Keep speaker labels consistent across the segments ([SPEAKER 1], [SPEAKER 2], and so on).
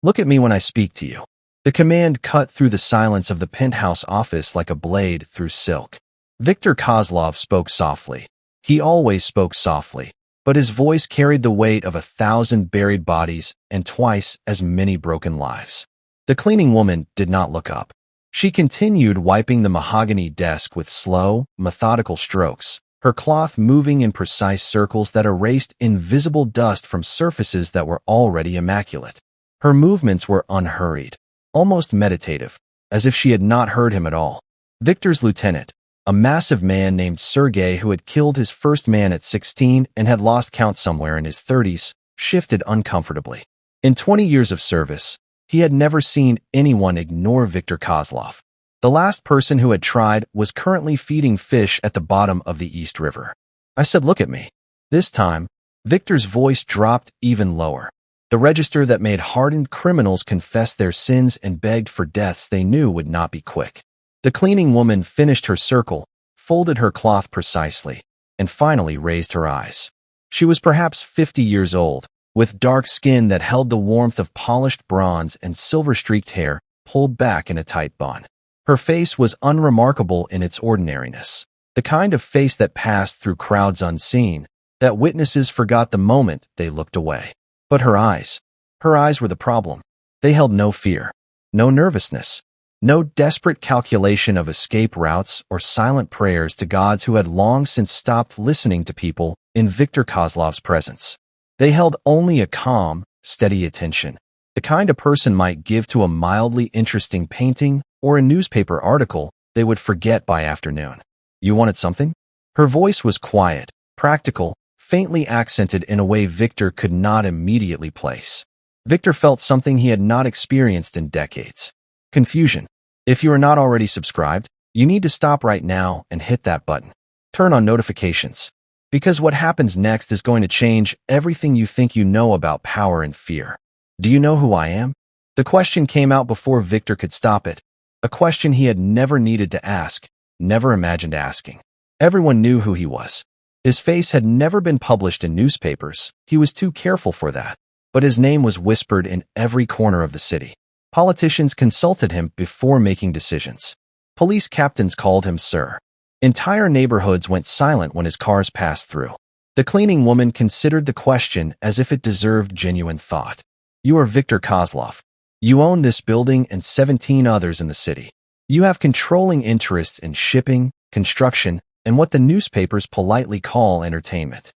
[SPEAKER 1] Look at me when I speak to you." The command cut through the silence of the penthouse office like a blade through silk. Viktor Kozlov spoke softly. He always spoke softly, but his voice carried the weight of 1,000 buried bodies and twice as many broken lives. The cleaning woman did not look up. She continued wiping the mahogany desk with slow, methodical strokes, her cloth moving in precise circles that erased invisible dust from surfaces that were already immaculate. Her movements were unhurried, almost meditative, as if she had not heard him at all. Viktor's lieutenant, a massive man named Sergei who had killed his first man at 16 and had lost count somewhere in his 30s, shifted uncomfortably. In 20 years of service, he had never seen anyone ignore Viktor Kozlov. The last person who had tried was currently feeding fish at the bottom of the East River. I said, "Look at me." This time, Viktor's voice dropped even lower. The register that made hardened criminals confess their sins and begged for deaths they knew would not be quick. The cleaning woman finished her circle, folded her cloth precisely, and finally raised her eyes. She was perhaps 50 years old, with dark skin that held the warmth of polished bronze and silver-streaked hair pulled back in a tight bun. Her face was unremarkable in its ordinariness, the kind of face that passed through crowds unseen, that witnesses forgot the moment they looked away. But her eyes were the problem. They held no fear, no nervousness, no desperate calculation of escape routes or silent prayers to gods who had long since stopped listening to people in Viktor Kozlov's presence. They held only a calm, steady attention, the kind a person might give to a mildly interesting painting or a newspaper article they would forget by afternoon. "You wanted something?" Her voice was quiet, practical, faintly accented in a way Viktor could not immediately place. Viktor felt something he had not experienced in decades. Confusion. If you are not already subscribed, you need to stop right now and hit that button. Turn on notifications. Because what happens next is going to change everything you think you know about power and fear. Do you know who I am? The question came out before Viktor could stop it. A question he had never needed to ask, never imagined asking. Everyone knew who he was. His face had never been published in newspapers. He was too careful for that. But his name was whispered in every corner of the city. Politicians consulted him before making decisions. Police captains called him sir. Entire neighborhoods went silent when his cars passed through. The cleaning woman considered the question as if it deserved genuine thought. "You are Viktor Kozlov. You own this building and 17 others in the city. You have controlling interests in shipping, construction, and what the newspapers politely call entertainment.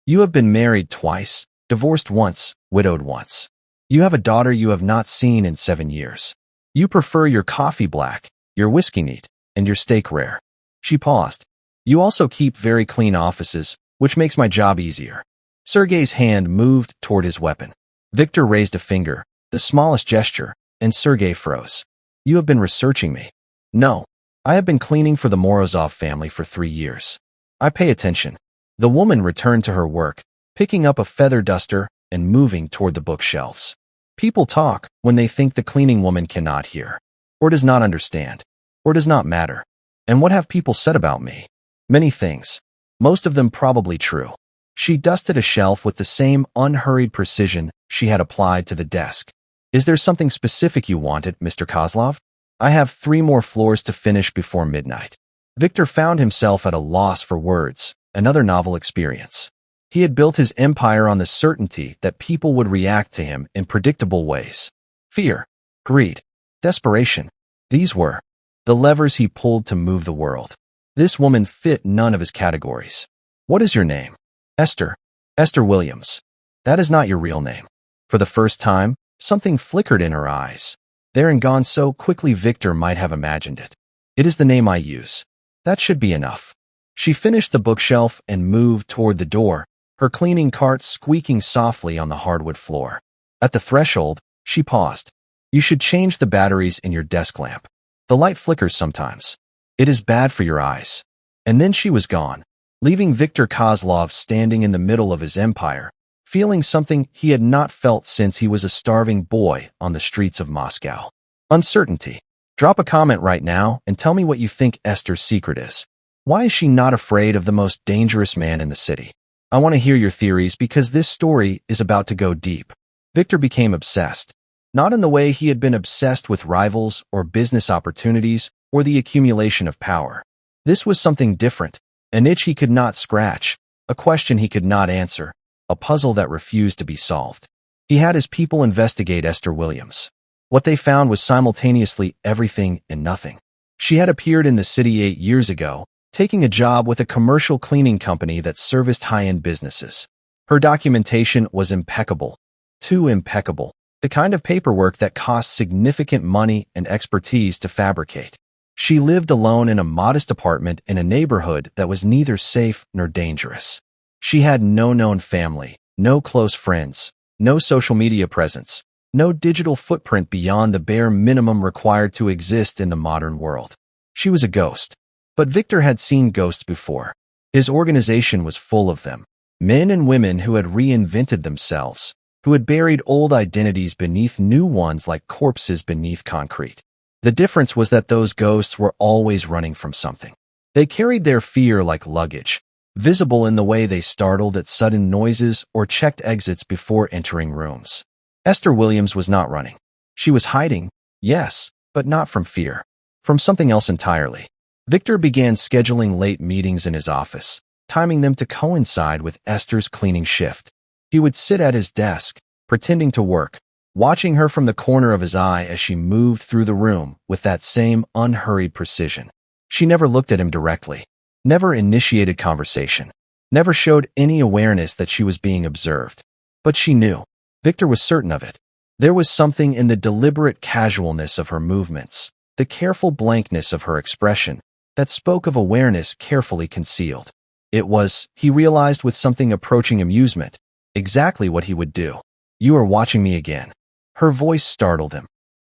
[SPEAKER 1] You have been married twice, divorced once, widowed once. You have a daughter you have not seen in 7 years. You prefer your coffee black, your whiskey neat, and your steak rare." She paused. "You also keep very clean offices, which makes my job easier." Sergei's hand moved toward his weapon. Viktor raised a finger, the smallest gesture, and Sergei froze. "You have been researching me." "No. I have been cleaning for the Morozov family for 3 years. I pay attention." The woman returned to her work, picking up a feather duster and moving toward the bookshelves. People talk when they think the cleaning woman cannot hear, or does not understand, or does not matter. And what have people said about me? Many things. Most of them probably true. She dusted a shelf with the same unhurried precision she had applied to the desk. "Is there something specific you wanted, Mr. Kozlov? I have 3 more floors to finish before midnight." Viktor found himself at a loss for words, another novel experience. He had built his empire on the certainty that people would react to him in predictable ways. Fear, greed, desperation. These were the levers he pulled to move the world. This woman fit none of his categories. "What is your name?" "Esther. Esther Williams." "That is not your real name." For the first time, something flickered in her eyes. There and gone so quickly Viktor might have imagined it. "It is the name I use. That should be enough." She finished the bookshelf and moved toward the door, her cleaning cart squeaking softly on the hardwood floor. At the threshold, she paused. "You should change the batteries in your desk lamp. The light flickers sometimes. It is bad for your eyes." And then she was gone, leaving Viktor Kozlov standing in the middle of his empire, feeling something he had not felt since he was a starving boy on the streets of Moscow. Uncertainty. Drop a comment right now and tell me what you think Esther's secret is. Why is she not afraid of the most dangerous man in the city? I want to hear your theories because this story is about to go deep. Viktor became obsessed. Not in the way he had been obsessed with rivals or business opportunities or the accumulation of power. This was something different, an itch he could not scratch, a question he could not answer, a puzzle that refused to be solved. He had his people investigate Esther Williams. What they found was simultaneously everything and nothing. She had appeared in the city 8 years ago, taking a job with a commercial cleaning company that serviced high-end businesses. Her documentation was impeccable. Too impeccable. The kind of paperwork that costs significant money and expertise to fabricate. She lived alone in a modest apartment in a neighborhood that was neither safe nor dangerous. She had no known family, no close friends, no social media presence, no digital footprint beyond the bare minimum required to exist in the modern world. She was a ghost. But Victor had seen ghosts before. His organization was full of them. Men and women who had reinvented themselves, who had buried old identities beneath new ones like corpses beneath concrete. The difference was that those ghosts were always running from something. They carried their fear like luggage, visible in the way they startled at sudden noises or checked exits before entering rooms. Esther Williams was not running. She was hiding, yes, but not from fear. From something else entirely. Victor began scheduling late meetings in his office, timing them to coincide with Esther's cleaning shift. He would sit at his desk, pretending to work, watching her from the corner of his eye as she moved through the room with that same unhurried precision. She never looked at him directly, never initiated conversation, never showed any awareness that she was being observed. But she knew. Victor was certain of it. There was something in the deliberate casualness of her movements, the careful blankness of her expression, that spoke of awareness carefully concealed. It was, he realized with something approaching amusement, exactly what he would do. "You are watching me again." Her voice startled him.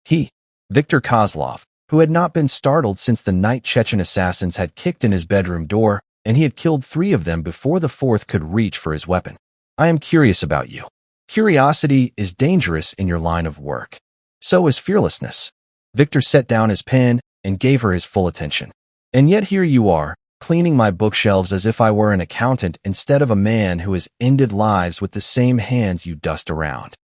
[SPEAKER 1] He, Victor Kozlov, who had not been startled since the night Chechen assassins had kicked in his bedroom door, and he had killed 3 of them before the 4th could reach for his weapon. "I am curious about you. Curiosity is dangerous in your line of work. So is fearlessness." Victor set down his pen and gave her his full attention. "And yet here you are, cleaning my bookshelves as if I were an accountant instead of a man who has ended lives with the same hands you dust around."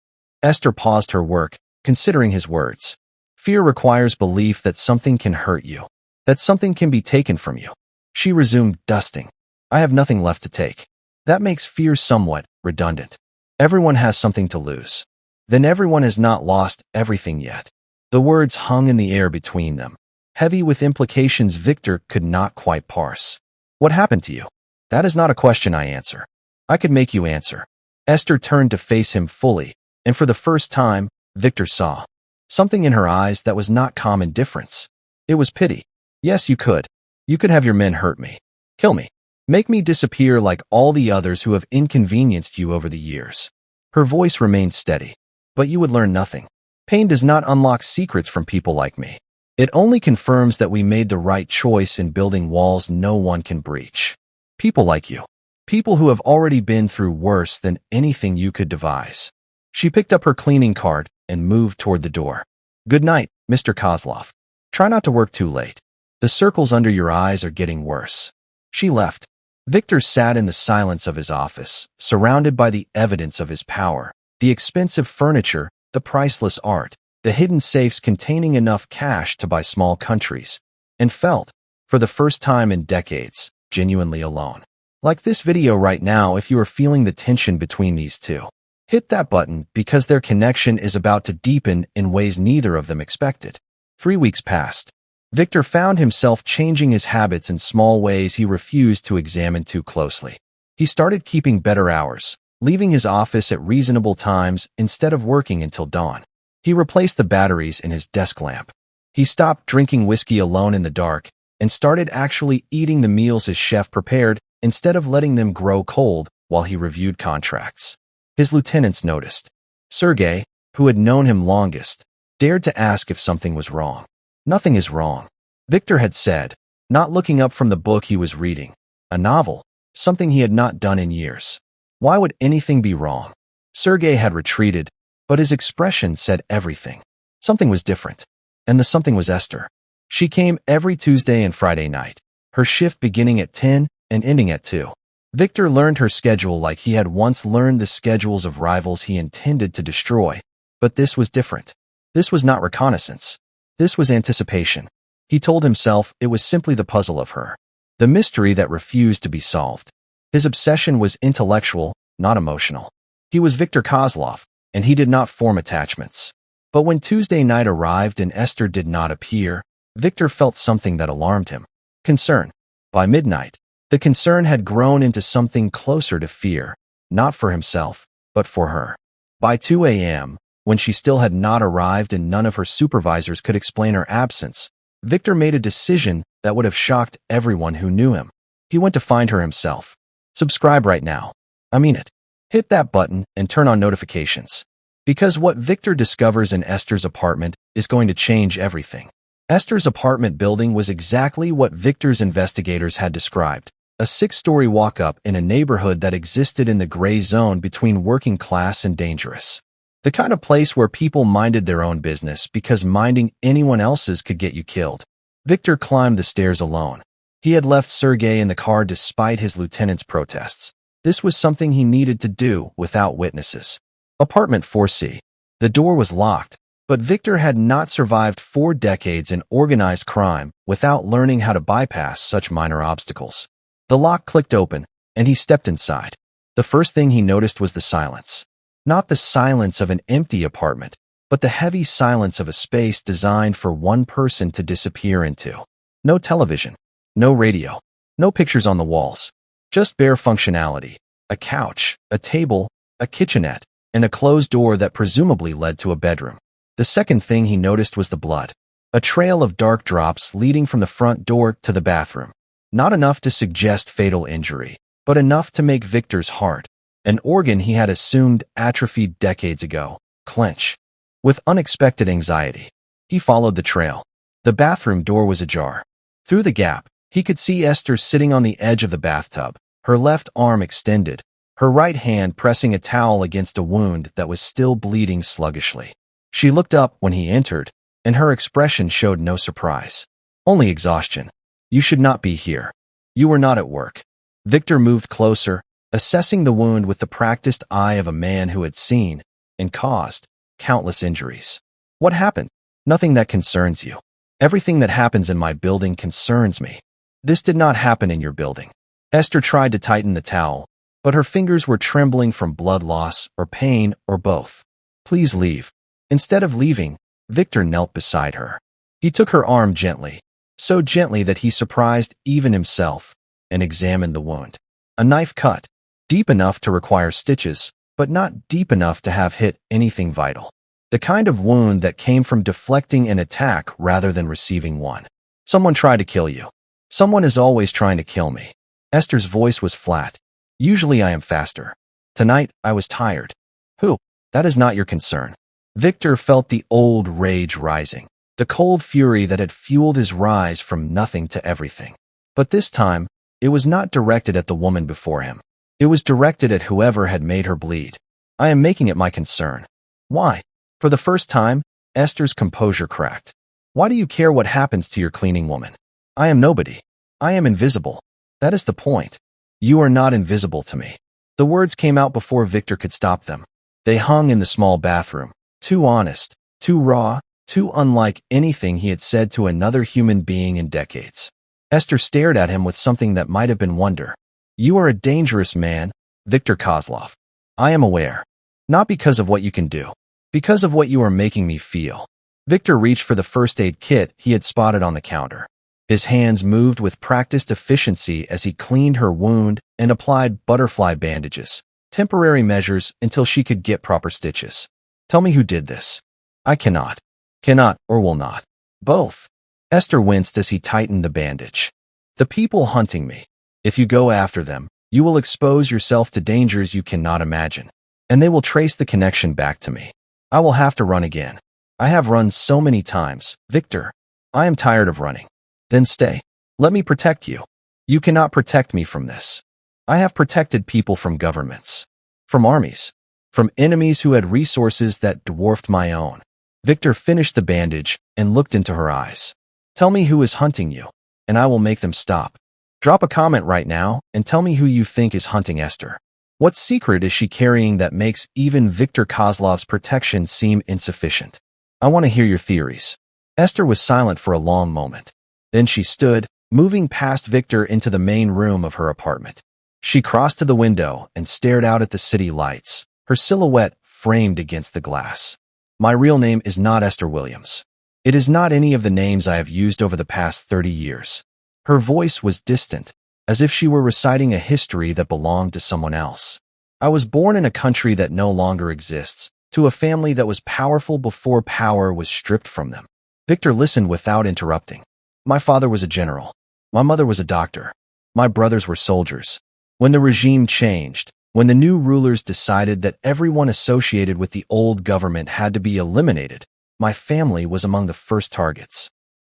[SPEAKER 1] Esther paused her work, considering his words. Fear requires belief that something can hurt you, that something can be taken from you. She resumed dusting. "I have nothing left to take. That makes fear somewhat redundant. Everyone has something to lose. Then everyone has not lost everything yet." The words hung in the air between them, heavy with implications Victor could not quite parse. "What happened to you?" "That is not a question I answer. I could make you answer." Esther turned to face him fully, and for the first time, Victor saw something in her eyes that was not calm indifference. It was pity. "Yes, you could. You could have your men hurt me. Kill me. Make me disappear like all the others who have inconvenienced you over the years." Her voice remained steady. "But you would learn nothing. Pain does not unlock secrets from people like me. It only confirms that we made the right choice in building walls no one can breach. People like you. People who have already been through worse than anything you could devise." She picked up her cleaning cart and moved toward the door. "Good night, Mr. Kozlov. Try not to work too late. The circles under your eyes are getting worse." She left. Victor sat in the silence of his office, surrounded by the evidence of his power, the expensive furniture, the priceless art, the hidden safes containing enough cash to buy small countries, and felt, for the first time in decades, genuinely alone. Like this video right now, if you are feeling the tension between these two, hit that button because their connection is about to deepen in ways neither of them expected. 3 weeks passed. Victor found himself changing his habits in small ways he refused to examine too closely. He started keeping better hours, leaving his office at reasonable times instead of working until dawn. He replaced the batteries in his desk lamp. He stopped drinking whiskey alone in the dark and started actually eating the meals his chef prepared instead of letting them grow cold while he reviewed contracts. His lieutenants noticed. Sergei, who had known him longest, dared to ask if something was wrong. "Nothing is wrong," Victor had said, not looking up from the book he was reading. A novel, something he had not done in years. Why would anything be wrong? Sergei had retreated, but his expression said everything. Something was different, and the something was Esther. She came every Tuesday and Friday night, her shift beginning at 10 and ending at 2. Victor learned her schedule like he had once learned the schedules of rivals he intended to destroy, but this was different. This was not reconnaissance. This was anticipation. He told himself it was simply the puzzle of her, the mystery that refused to be solved. His obsession was intellectual, not emotional. He was Viktor Kozlov, and he did not form attachments. But when Tuesday night arrived and Esther did not appear, Viktor felt something that alarmed him. Concern. By midnight, the concern had grown into something closer to fear, not for himself, but for her. By 2 a.m., when she still had not arrived and none of her supervisors could explain her absence, Viktor made a decision that would have shocked everyone who knew him. He went to find her himself. Subscribe right now. I mean it. Hit that button and turn on notifications. Because what Viktor discovers in Esther's apartment is going to change everything. Esther's apartment building was exactly what Viktor's investigators had described. A 6-story walk-up in a neighborhood that existed in the gray zone between working class and dangerous. The kind of place where people minded their own business because minding anyone else's could get you killed. Viktor climbed the stairs alone. He had left Sergei in the car despite his lieutenant's protests. This was something he needed to do without witnesses. Apartment 4C. The door was locked, but Viktor had not survived 4 decades in organized crime without learning how to bypass such minor obstacles. The lock clicked open, and he stepped inside. The first thing he noticed was the silence. Not the silence of an empty apartment, but the heavy silence of a space designed for one person to disappear into. No television, no radio, no pictures on the walls, just bare functionality, a couch, a table, a kitchenette, and a closed door that presumably led to a bedroom. The second thing he noticed was the blood, a trail of dark drops leading from the front door to the bathroom. Not enough to suggest fatal injury, but enough to make Viktor's heart, an organ he had assumed atrophied decades ago, clench. With unexpected anxiety, he followed the trail. The bathroom door was ajar. Through the gap, he could see Esther sitting on the edge of the bathtub, her left arm extended, her right hand pressing a towel against a wound that was still bleeding sluggishly. She looked up when he entered, and her expression showed no surprise. Only exhaustion. You should not be here. You were not at work. Viktor moved closer, assessing the wound with the practiced eye of a man who had seen, and caused, countless injuries. What happened? Nothing that concerns you. Everything that happens in my building concerns me. This did not happen in your building. Esther tried to tighten the towel, but her fingers were trembling from blood loss or pain or both. Please leave. Instead of leaving, Viktor knelt beside her. He took her arm gently, so gently that he surprised even himself, and examined the wound. A knife cut, deep enough to require stitches, but not deep enough to have hit anything vital. The kind of wound that came from deflecting an attack rather than receiving one. Someone tried to kill you. Someone is always trying to kill me. Esther's voice was flat. Usually I am faster. Tonight I was tired. Who? That is not your concern. Viktor felt the old rage rising, the cold fury that had fueled his rise from nothing to everything. But this time, it was not directed at the woman before him. It was directed at whoever had made her bleed. I am making it my concern. Why? For the first time, Esther's composure cracked. Why do you care what happens to your cleaning woman? I am nobody. I am invisible. That is the point. You are not invisible to me. The words came out before Viktor could stop them. They hung in the small bathroom, too honest, too raw, too unlike anything he had said to another human being in decades. Esther stared at him with something that might have been wonder. You are a dangerous man, Viktor Kozlov. I am aware. Not because of what you can do. Because of what you are making me feel. Viktor reached for the first aid kit he had spotted on the counter. His hands moved with practiced efficiency as he cleaned her wound and applied butterfly bandages, temporary measures until she could get proper stitches. Tell me who did this. I cannot. Cannot or will not. Both. Esther winced as he tightened the bandage. The people hunting me. If you go after them, you will expose yourself to dangers you cannot imagine. And they will trace the connection back to me. I will have to run again. I have run so many times, Viktor. I am tired of running. Then stay. Let me protect you. You cannot protect me from this. I have protected people from governments, from armies, from enemies who had resources that dwarfed my own. Viktor finished the bandage and looked into her eyes. Tell me who is hunting you, and I will make them stop. Drop a comment right now and tell me who you think is hunting Esther. What secret is she carrying that makes even Viktor Kozlov's protection seem insufficient? I want to hear your theories. Esther was silent for a long moment. Then she stood, moving past Victor into the main room of her apartment. She crossed to the window and stared out at the city lights, her silhouette framed against the glass. My real name is not Esther Williams. It is not any of the names I have used over the past 30 years. Her voice was distant, as if she were reciting a history that belonged to someone else. I was born in a country that no longer exists, to a family that was powerful before power was stripped from them. Victor listened without interrupting. My father was a general. My mother was a doctor. My brothers were soldiers. When the regime changed, when the new rulers decided that everyone associated with the old government had to be eliminated, my family was among the first targets.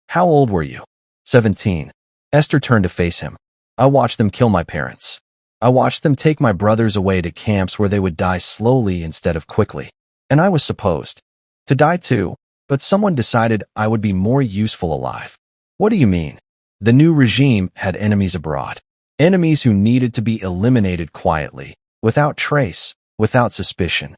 [SPEAKER 1] How old were you? 17. Esther turned to face him. I watched them kill my parents. I watched them take my brothers away to camps where they would die slowly instead of quickly. And I was supposed to die too, but someone decided I would be more useful alive. What do you mean? The new regime had enemies abroad. Enemies who needed to be eliminated quietly, without trace, without suspicion.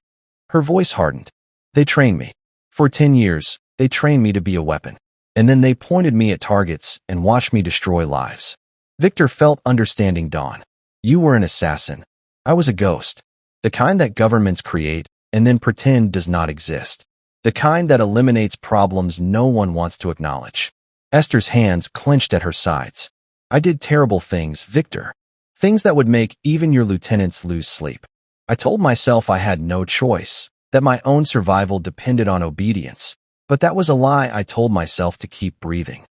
[SPEAKER 1] Her voice hardened. They trained me. For 10 years, they trained me to be a weapon. And then they pointed me at targets and watched me destroy lives. Victor felt understanding dawn. You were an assassin. I was a ghost. The kind that governments create and then pretend does not exist. The kind that eliminates problems no one wants to acknowledge. Esther's hands clenched at her sides. I did terrible things, Victor. Things that would make even your lieutenants lose sleep. I told myself I had no choice, that my own survival depended on obedience. But that was a lie I told myself to keep breathing.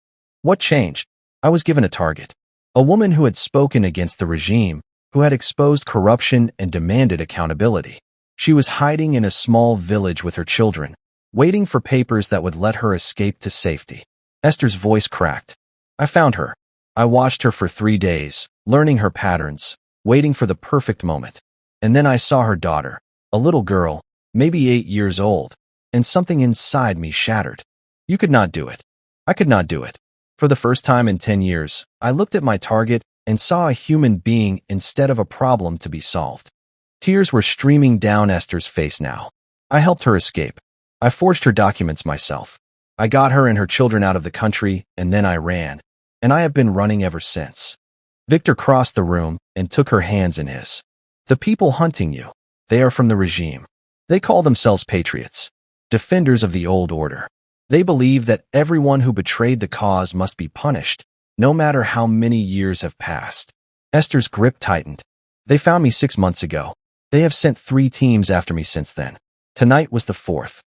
[SPEAKER 1] What changed? I was given a target. A woman who had spoken against the regime, who had exposed corruption and demanded accountability. She was hiding in a small village with her children, waiting for papers that would let her escape to safety. Esther's voice cracked. I found her. I watched her for 3 days, learning her patterns, waiting for the perfect moment. And then I saw her daughter, a little girl, maybe 8 years old, and something inside me shattered. You could not do it. I could not do it. For the first time in 10 years, I looked at my target and saw a human being instead of a problem to be solved. Tears were streaming down Esther's face now. I helped her escape. I forged her documents myself. I got her and her children out of the country, and then I ran. And I have been running ever since. Victor crossed the room and took her hands in his. The people hunting you, they are from the regime. They call themselves patriots, defenders of the old order. They believe that everyone who betrayed the cause must be punished, no matter how many years have passed. Esther's grip tightened. They found me 6 months ago. They have sent 3 teams after me since then. Tonight was the 4th.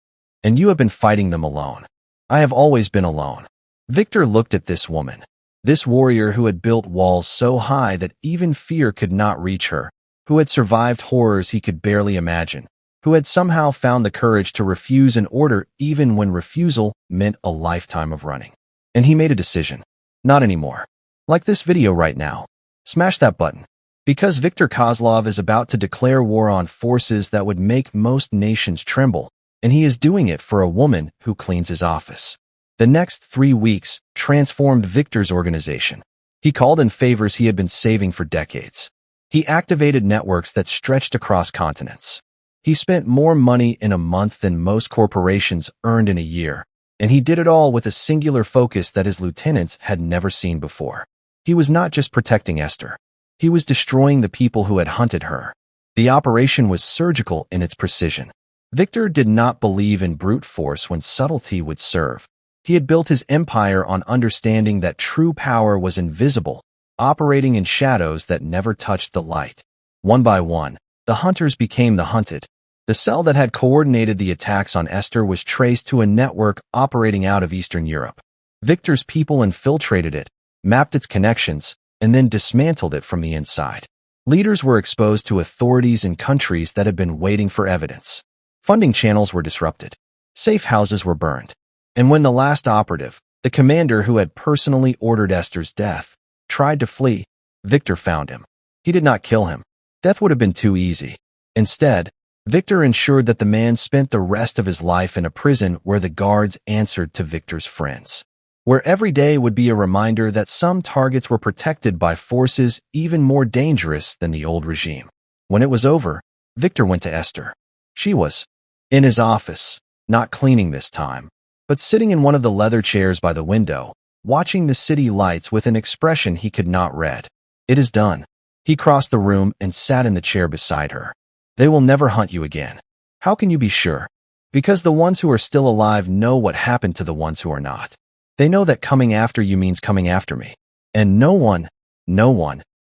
[SPEAKER 1] And you have been fighting them alone. I have always been alone. Victor looked at this woman, this warrior who had built walls so high that even fear could not reach her, who had survived horrors he could barely imagine, who had somehow found the courage to refuse an order even when refusal meant a lifetime of running. And he made a decision. Not anymore. Like this video right now. Smash that button. Because Viktor Kozlov is about to declare war on forces that would make most nations tremble, and he is doing it for a woman who cleans his office. The next 3 weeks transformed Victor's organization. He called in favors he had been saving for decades. He activated networks that stretched across continents. He spent more money in a month than most corporations earned in a year, and he did it all with a singular focus that his lieutenants had never seen before. He was not just protecting Esther. He was destroying the people who had hunted her. The operation was surgical in its precision. Victor did not believe in brute force when subtlety would serve. He had built his empire on understanding that true power was invisible, operating in shadows that never touched the light. One by one, the hunters became the hunted. The cell that had coordinated the attacks on Esther was traced to a network operating out of Eastern Europe. Victor's people infiltrated it, mapped its connections, and then dismantled it from the inside. Leaders were exposed to authorities in countries that had been waiting for evidence. Funding channels were disrupted. Safe houses were burned. And when the last operative, the commander who had personally ordered Esther's death, tried to flee, Victor found him. He did not kill him. Death would have been too easy. Instead, Victor ensured that the man spent the rest of his life in a prison where the guards answered to Victor's friends, where every day would be a reminder that some targets were protected by forces even more dangerous than the old regime. When it was over, Victor went to Esther. She was in his office, not cleaning this time, but sitting in one of the leather chairs by the window, watching the city lights with an expression he could not read. It is done. He crossed the room and sat in the chair beside her. They will never hunt you again. How can you be sure? Because the ones who are still alive know what happened to the ones who are not. They know that coming after you means coming after me. And no one,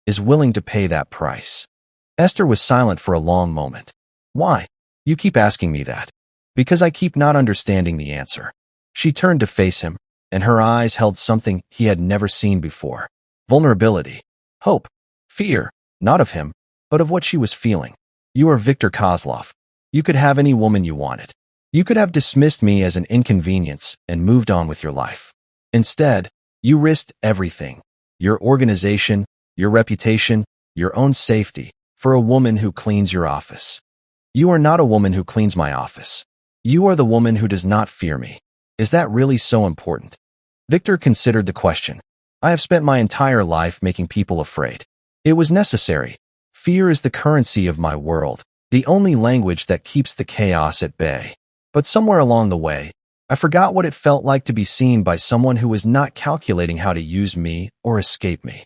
[SPEAKER 1] is willing to pay that price. Esther was silent for a long moment. Why? You keep asking me that. Because I keep not understanding the answer. She turned to face him, and her eyes held something he had never seen before. Vulnerability. Hope. Fear. Not of him, but of what she was feeling. You are Viktor Kozlov. You could have any woman you wanted. You could have dismissed me as an inconvenience and moved on with your life. Instead, you risked everything. Your organization, your reputation, your own safety, for a woman who cleans your office. You are not a woman who cleans my office. You are the woman who does not fear me. Is that really so important? Viktor considered the question. I have spent my entire life making people afraid. It was necessary. Fear is the currency of my world, the only language that keeps the chaos at bay. But somewhere along the way, I forgot what it felt like to be seen by someone who was not calculating how to use me or escape me.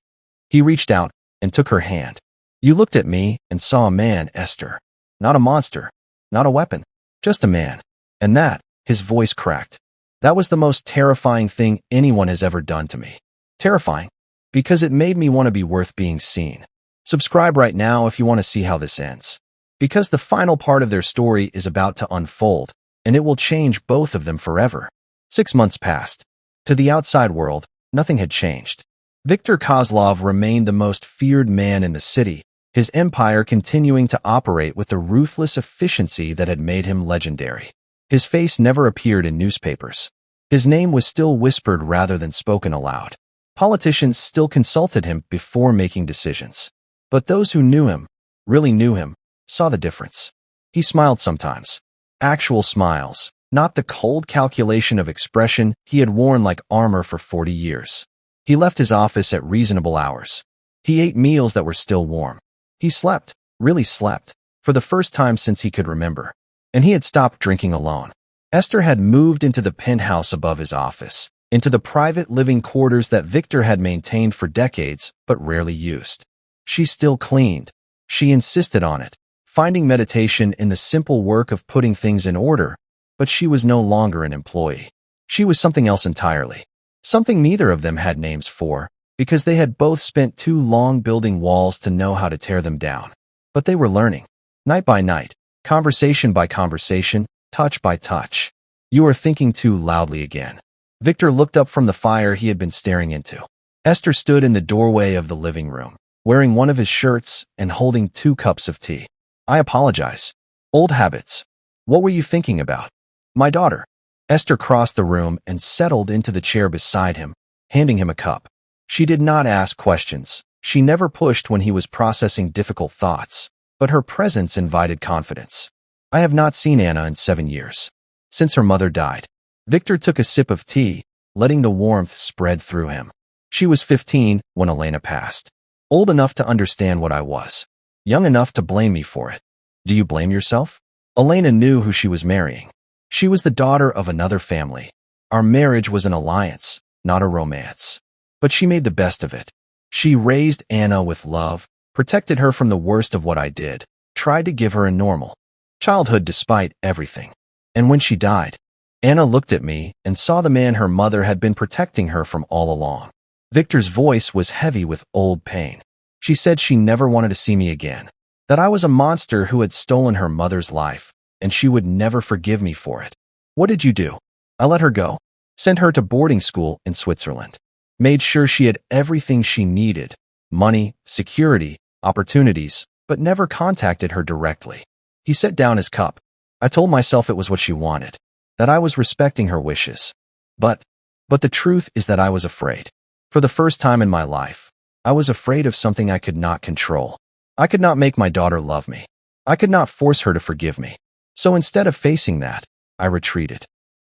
[SPEAKER 1] He reached out and took her hand. You looked at me and saw a man, Esther. Not a monster, not a weapon, just a man. And that, his voice cracked. That was the most terrifying thing anyone has ever done to me. Terrifying, because it made me want to be worth being seen. Subscribe right now if you want to see how this ends. Because the final part of their story is about to unfold, and it will change both of them forever. 6 months passed. To the outside world, nothing had changed. Viktor Kozlov remained the most feared man in the city, his empire continuing to operate with the ruthless efficiency that had made him legendary. His face never appeared in newspapers. His name was still whispered rather than spoken aloud. Politicians still consulted him before making decisions. But those who knew him, really knew him, saw the difference. He smiled sometimes. Actual smiles, not the cold calculation of expression he had worn like armor for 40 years. He left his office at reasonable hours. He ate meals that were still warm. He slept, really slept, for the first time since he could remember. And he had stopped drinking alone. Esther had moved into the penthouse above his office, into the private living quarters that Viktor had maintained for decades but rarely used. She still cleaned. She insisted on it, finding meditation in the simple work of putting things in order, but she was no longer an employee. She was something else entirely. Something neither of them had names for, because they had both spent too long building walls to know how to tear them down. But they were learning. Night by night, conversation by conversation, touch by touch. You are thinking too loudly again. Viktor looked up from the fire he had been staring into. Esther stood in the doorway of the living room, wearing one of his shirts and holding 2 cups of tea. I apologize. Old habits. What were you thinking about? My daughter. Esther crossed the room and settled into the chair beside him, handing him a cup. She did not ask questions. She never pushed when he was processing difficult thoughts, but her presence invited confidence. I have not seen Anna in 7 years. Since her mother died. Viktor took a sip of tea, letting the warmth spread through him. She was 15 when Elena passed. Old enough to understand what I was. Young enough to blame me for it. Do you blame yourself? Elena knew who she was marrying. She was the daughter of another family. Our marriage was an alliance, not a romance. But she made the best of it. She raised Anna with love, protected her from the worst of what I did, tried to give her a normal childhood despite everything. And when she died, Anna looked at me and saw the man her mother had been protecting her from all along. Viktor's voice was heavy with old pain. She said she never wanted to see me again, that I was a monster who had stolen her mother's life, and she would never forgive me for it. What did you do? I let her go, sent her to boarding school in Switzerland, made sure she had everything she needed, money, security, opportunities, but never contacted her directly. He set down his cup. I told myself it was what she wanted, that I was respecting her wishes. But the truth is that I was afraid. For the first time in my life, I was afraid of something I could not control. I could not make my daughter love me. I could not force her to forgive me. So instead of facing that, I retreated.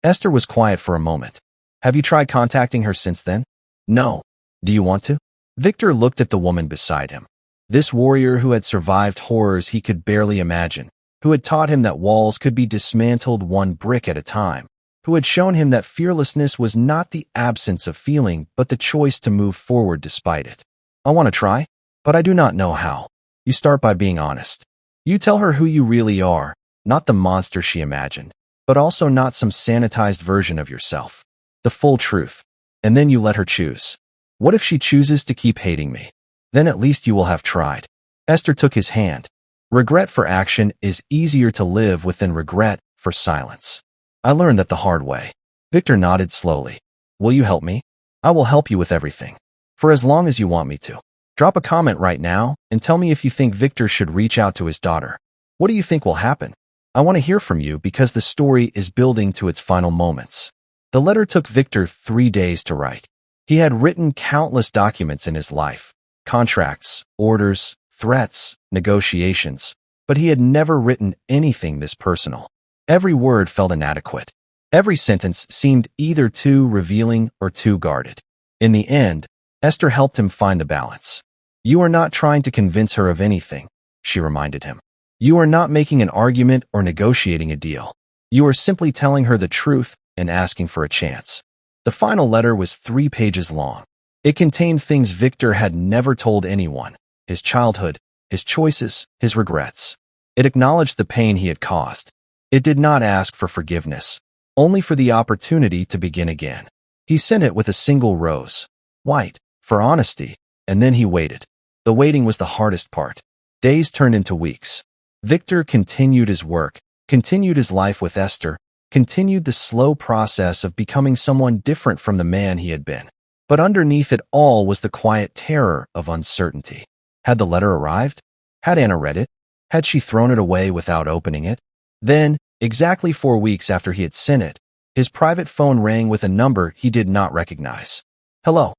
[SPEAKER 1] Esther was quiet for a moment. Have you tried contacting her since then? No. Do you want to? Viktor looked at the woman beside him. This warrior who had survived horrors he could barely imagine, who had taught him that walls could be dismantled one brick at a time, who had shown him that fearlessness was not the absence of feeling, but the choice to move forward despite it. I want to try, but I do not know how. You start by being honest. You tell her who you really are, not the monster she imagined, but also not some sanitized version of yourself. The full truth. And then you let her choose. What if she chooses to keep hating me? Then at least you will have tried. Esther took his hand. Regret for action is easier to live with than regret for silence. I learned that the hard way. Victor nodded slowly. Will you help me? I will help you with everything. For as long as you want me to. Drop a comment right now and tell me if you think Victor should reach out to his daughter. What do you think will happen? I want to hear from you because the story is building to its final moments. The letter took Victor 3 days to write. He had written countless documents in his life. Contracts, orders, threats, negotiations. But he had never written anything this personal. Every word felt inadequate. Every sentence seemed either too revealing or too guarded. In the end, Esther helped him find the balance. You are not trying to convince her of anything, she reminded him. You are not making an argument or negotiating a deal. You are simply telling her the truth and asking for a chance. The final letter was 3 pages long. It contained things Victor had never told anyone: his childhood, his choices, his regrets. It acknowledged the pain he had caused. It did not ask for forgiveness, only for the opportunity to begin again. He sent it with a single rose, white, for honesty, and then he waited. The waiting was the hardest part. Days turned into weeks. Victor continued his work, continued his life with Esther, continued the slow process of becoming someone different from the man he had been. But underneath it all was the quiet terror of uncertainty. Had the letter arrived? Had Anna read it? Had she thrown it away without opening it? Then, exactly 4 weeks after he had sent it, his private phone rang with a number he did not recognize. Hello.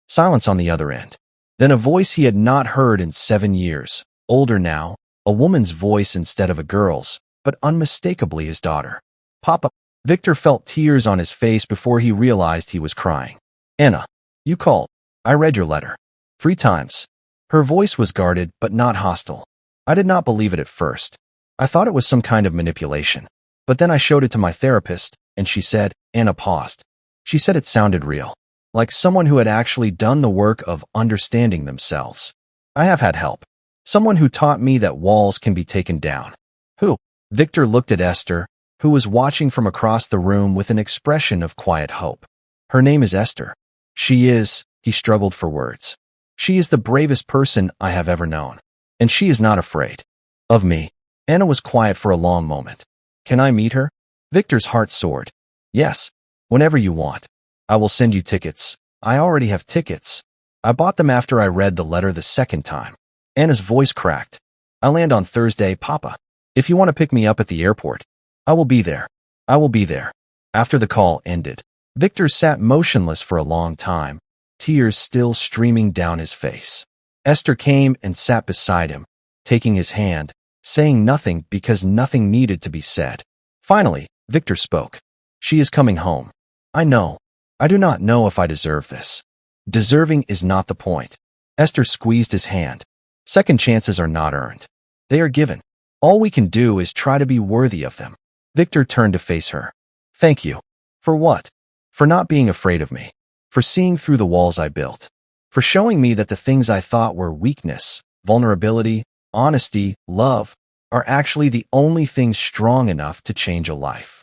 [SPEAKER 1] Silence on the other end. Then a voice he had not heard in 7 years, older now, a woman's voice instead of a girl's, but unmistakably his daughter. Papa. Victor felt tears on his face before he realized he was crying. Anna, you called. I read your letter. 3 times. Her voice was guarded but not hostile. I did not believe it at first. I thought it was some kind of manipulation. But then I showed it to my therapist, and she said, Anna paused. She said it sounded real, like someone who had actually done the work of understanding themselves. I have had help. Someone who taught me that walls can be taken down. Who? Victor looked at Esther, who was watching from across the room with an expression of quiet hope. Her name is Esther. She is, he struggled for words. She is the bravest person I have ever known. And she is not afraid. Of me. Anna was quiet for a long moment. Can I meet her? Victor's heart soared. Yes. Whenever you want. I will send you tickets. I already have tickets. I bought them after I read the letter the second time. Anna's voice cracked. I land on Thursday, Papa. If you want to pick me up at the airport, I will be there. I will be there. After the call ended, Victor sat motionless for a long time, tears still streaming down his face. Esther came and sat beside him, taking his hand, saying nothing because nothing needed to be said. Finally, Victor spoke. She is coming home. I know. I do not know if I deserve this. Deserving is not the point. Esther squeezed his hand. Second chances are not earned. They are given. All we can do is try to be worthy of them. Victor turned to face her. Thank you. For what? For not being afraid of me. For seeing through the walls I built. For showing me that the things I thought were weakness, vulnerability, honesty, love, are actually the only things strong enough to change a life.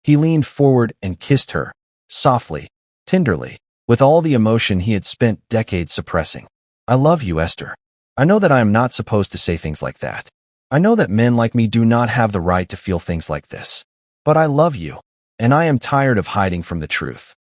[SPEAKER 1] He leaned forward and kissed her, softly, tenderly, with all the emotion he had spent decades suppressing. I love you, Esther. I know that I am not supposed to say things like that. I know that men like me do not have the right to feel things like this. But I love you, and I am tired of hiding from the truth.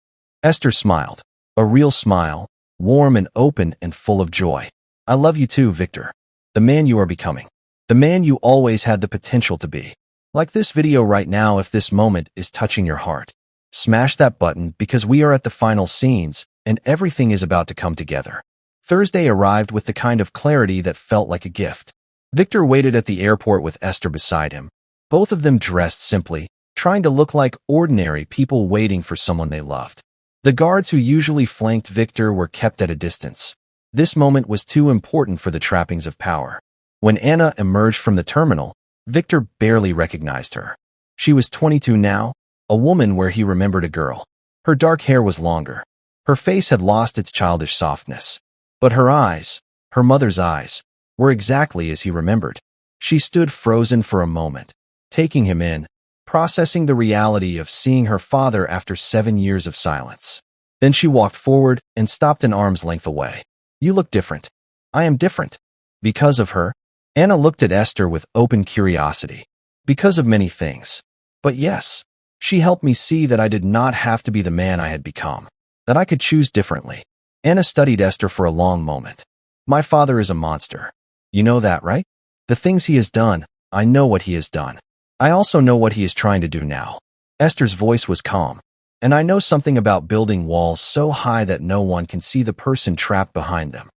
[SPEAKER 1] Esther smiled, a real smile, warm and open and full of joy. I love you too, Victor. The man you are becoming. The man you always had the potential to be. Like this video right now, if this moment is touching your heart, smash that button because we are at the final scenes and everything is about to come together. Thursday arrived with the kind of clarity that felt like a gift. Victor waited at the airport with Esther beside him, both of them dressed simply, trying to look like ordinary people waiting for someone they loved. The guards who usually flanked Victor were kept at a distance. This moment was too important for the trappings of power. When Anna emerged from the terminal, Victor barely recognized her. She was 22 now, a woman where he remembered a girl. Her dark hair was longer. Her face had lost its childish softness. But her eyes, her mother's eyes, were exactly as he remembered. She stood frozen for a moment, taking him in, processing the reality of seeing her father after 7 years of silence. Then she walked forward and stopped an arm's length away. You look different. I am different. Because of her? Anna looked at Esther with open curiosity. Because of many things. But yes, she helped me see that I did not have to be the man I had become, that I could choose differently. Anna studied Esther for a long moment. My father is a monster. You know that, right? The things he has done, I know what he has done. I also know what he is trying to do now. Esther's voice was calm. And I know something about building walls so high that no one can see the person trapped behind them.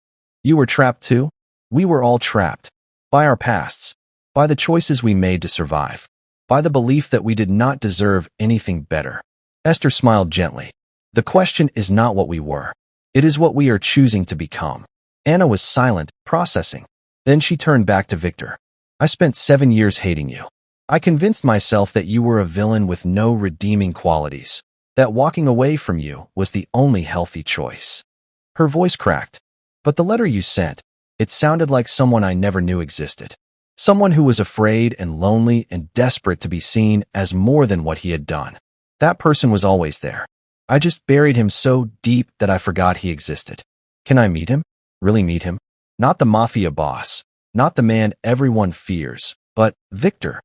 [SPEAKER 1] You were trapped too? We were all trapped. By our pasts. By the choices we made to survive. By the belief that we did not deserve anything better. Esther smiled gently. The question is not what we were. It is what we are choosing to become. Anna was silent, processing. Then she turned back to Victor. I spent 7 years hating you. I convinced myself that you were a villain with no redeeming qualities. That walking away from you was the only healthy choice. Her voice cracked. But the letter you sent, it sounded like someone I never knew existed. Someone who was afraid and lonely and desperate to be seen as more than what he had done. That person was always there. I just buried him so deep that I forgot he existed. Can I meet him? Really meet him? Not the Mafia boss. Not the man everyone fears. But Victor.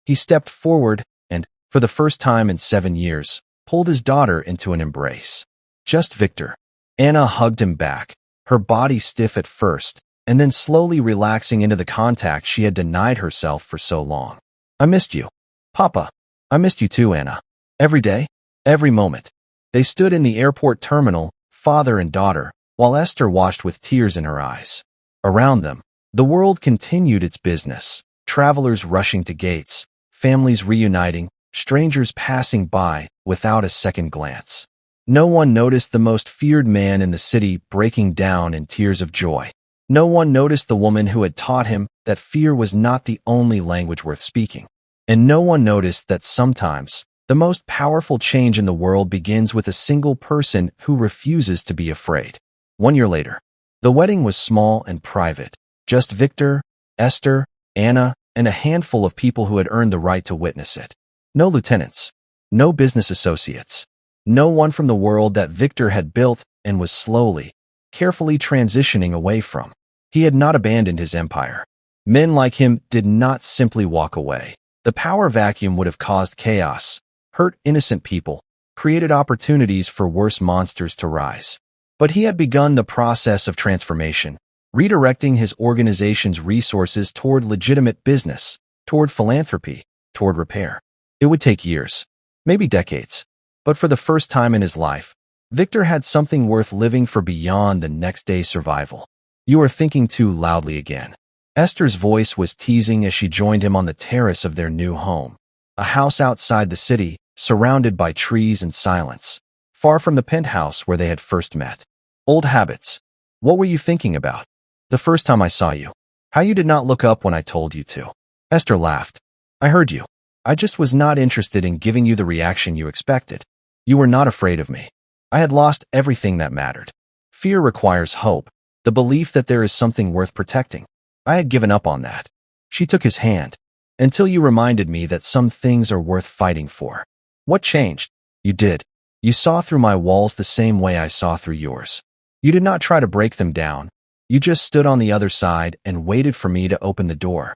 [SPEAKER 1] He stepped forward and, for the first time in 7 years, pulled his daughter into an embrace. Just Victor. Anna hugged him back, her body stiff at first, and then slowly relaxing into the contact she had denied herself for so long. I missed you. Papa. I missed you too, Anna. Every day, every moment. They stood in the airport terminal, father and daughter, while Esther watched with tears in her eyes. Around them, the world continued its business, travelers rushing to gates, families reuniting, strangers passing by without a second glance. No one noticed the most feared man in the city breaking down in tears of joy. No one noticed the woman who had taught him that fear was not the only language worth speaking. And no one noticed that sometimes, the most powerful change in the world begins with a single person who refuses to be afraid. 1 year later, the wedding was small and private. Just Victor, Esther, Anna, and a handful of people who had earned the right to witness it. No lieutenants. No business associates. No one from the world that Victor had built and was slowly, carefully transitioning away from. He had not abandoned his empire. Men like him did not simply walk away. The power vacuum would have caused chaos, hurt innocent people, created opportunities for worse monsters to rise. But he had begun the process of transformation, redirecting his organization's resources toward legitimate business, toward philanthropy, toward repair. It would take years, maybe decades, but for the first time in his life, Victor had something worth living for beyond the next day's survival. You are thinking too loudly again. Esther's voice was teasing as she joined him on the terrace of their new home, a house outside the city, surrounded by trees and silence, far from the penthouse where they had first met. Old habits. What were you thinking about? The first time I saw you. How you did not look up when I told you to. Esther laughed. I heard you. I just was not interested in giving you the reaction you expected. You were not afraid of me. I had lost everything that mattered. Fear requires hope, the belief that there is something worth protecting. I had given up on that. She took his hand. Until you reminded me that some things are worth fighting for. What changed? You did. You saw through my walls the same way I saw through yours. You did not try to break them down. You just stood on the other side and waited for me to open the door.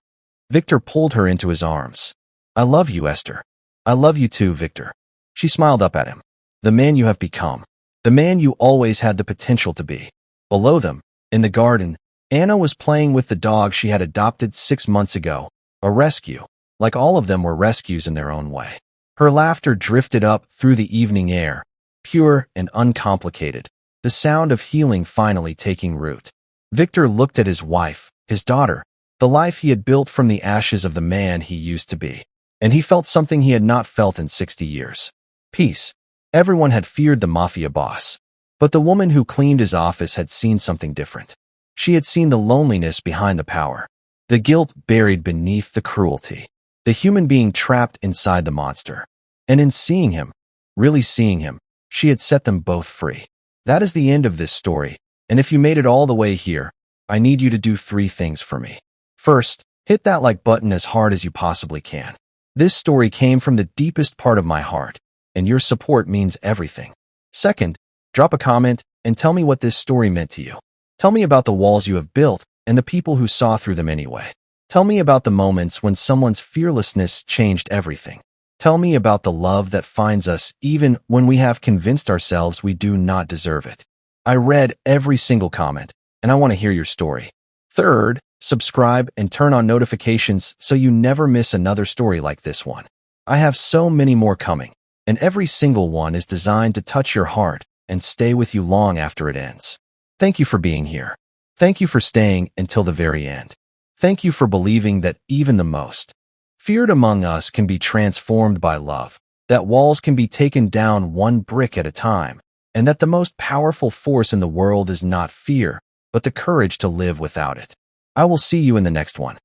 [SPEAKER 1] Victor pulled her into his arms. I love you, Esther. I love you too, Victor. She smiled up at him. The man you have become. The man you always had the potential to be. Below them, in the garden, Anna was playing with the dog she had adopted 6 months ago. A rescue. Like all of them were rescues in their own way. Her laughter drifted up through the evening air, pure and uncomplicated, the sound of healing finally taking root. Victor looked at his wife, his daughter, the life he had built from the ashes of the man he used to be. And he felt something he had not felt in 60 years. Peace. Everyone had feared the Mafia boss. But the woman who cleaned his office had seen something different. She had seen the loneliness behind the power, the guilt buried beneath the cruelty, the human being trapped inside the monster. And in seeing him, really seeing him, she had set them both free. That is the end of this story, and if you made it all the way here, I need you to do 3 things for me. First, hit that like button as hard as you possibly can. This story came from the deepest part of my heart, and your support means everything. Second, drop a comment and tell me what this story meant to you. Tell me about the walls you have built and the people who saw through them anyway. Tell me about the moments when someone's fearlessness changed everything. Tell me about the love that finds us even when we have convinced ourselves we do not deserve it. I read every single comment, and I want to hear your story. Third, subscribe and turn on notifications so you never miss another story like this one. I have so many more coming, and every single one is designed to touch your heart and stay with you long after it ends. Thank you for being here. Thank you for staying until the very end. Thank you for believing that even the most feared among us can be transformed by love, that walls can be taken down one brick at a time, and that the most powerful force in the world is not fear, but the courage to live without it. I will see you in the next one.